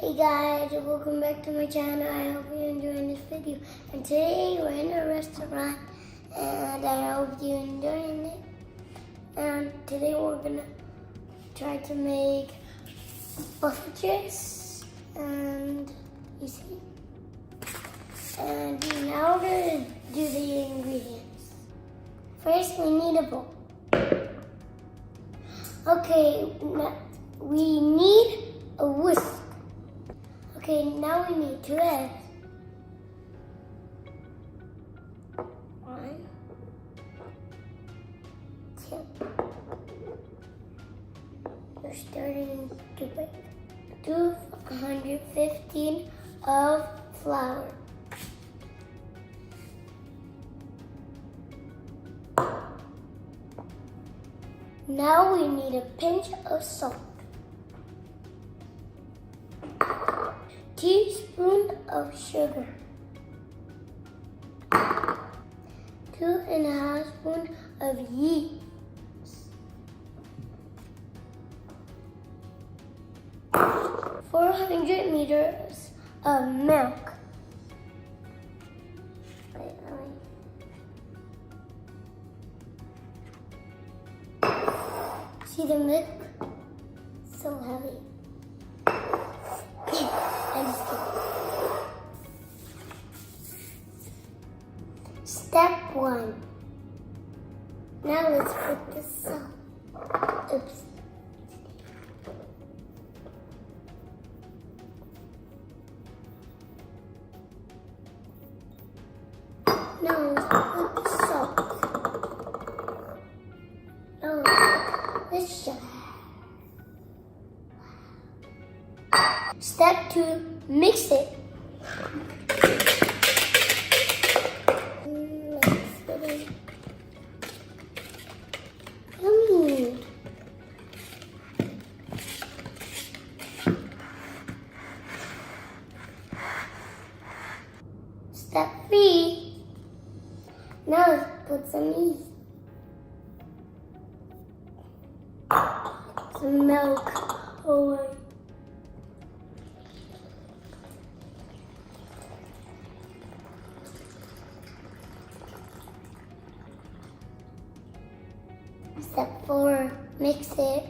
Hey guys, welcome back to my channel. I hope you're enjoying this video. And today we're in a restaurant and I hope you're enjoying it. And today we're gonna try to make Poffertjes, and you see. And now we're gonna do the ingredients. First we need a bowl. Okay, now we need a whisk. Okay, now we need 2 eggs. 1, 2. We're starting to bake. 215 of flour. Now we need a pinch of salt. Teaspoon of sugar. 2.5 spoons of yeast. 400 meters of milk. See the milk? So heavy. Step 1. Now let's put the salt. Oops. Now let's put the salt. Now let's put the sugar. Step 2. Mix it. Step 3. Now let's put some yeast. Some milk away. Step 4. Mix it.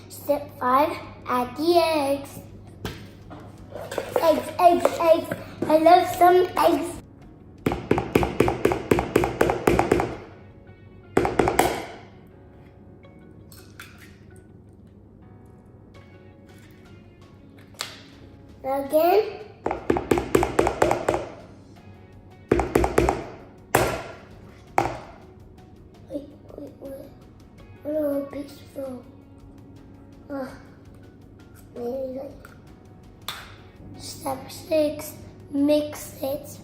Step 5. Add the eggs. Eggs. I love some eggs. Now again. Wait. A little peaceful. Maybe like. Step 6, mix it.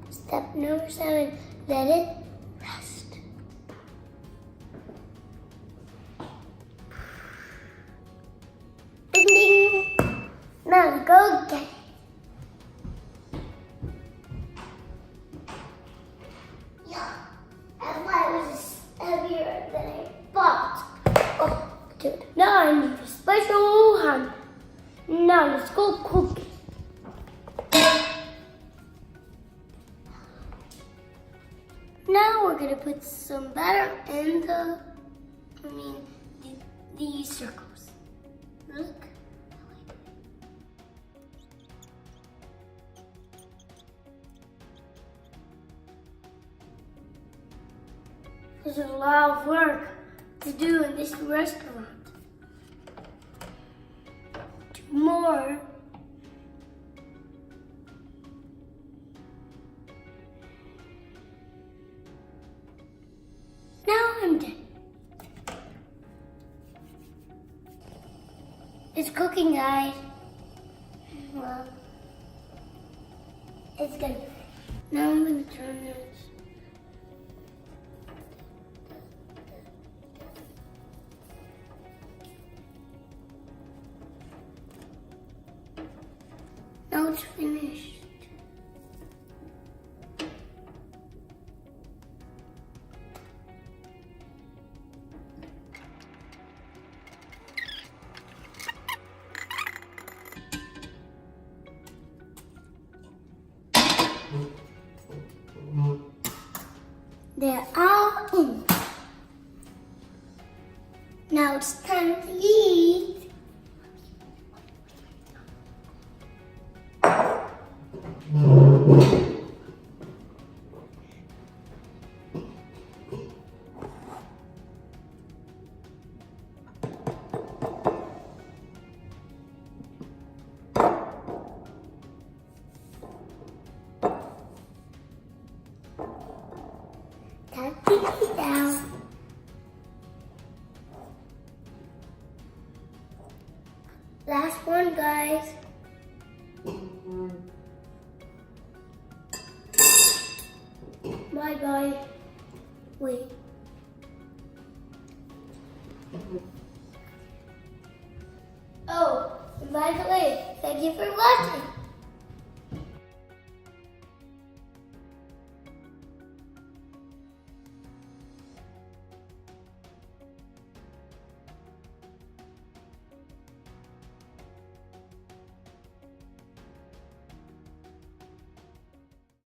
Step number 7, let it rest. Ding ding! Now go get it. Yeah, that's why it was heavier than I thought. Oh, dude. Now I need a special hand. Now let's go cook it. Now we're gonna put some batter in these circles. Look. There's a lot of work to do in this restaurant. 2 more. Now I'm done. It's cooking, guys. Well, it's good. Now I'm gonna turn this. Now it's finished. They're all in. Now it's time to eat. Time to eat now. Last one, guys. Bye bye. Wait. Oh, and by the way, thank you for watching.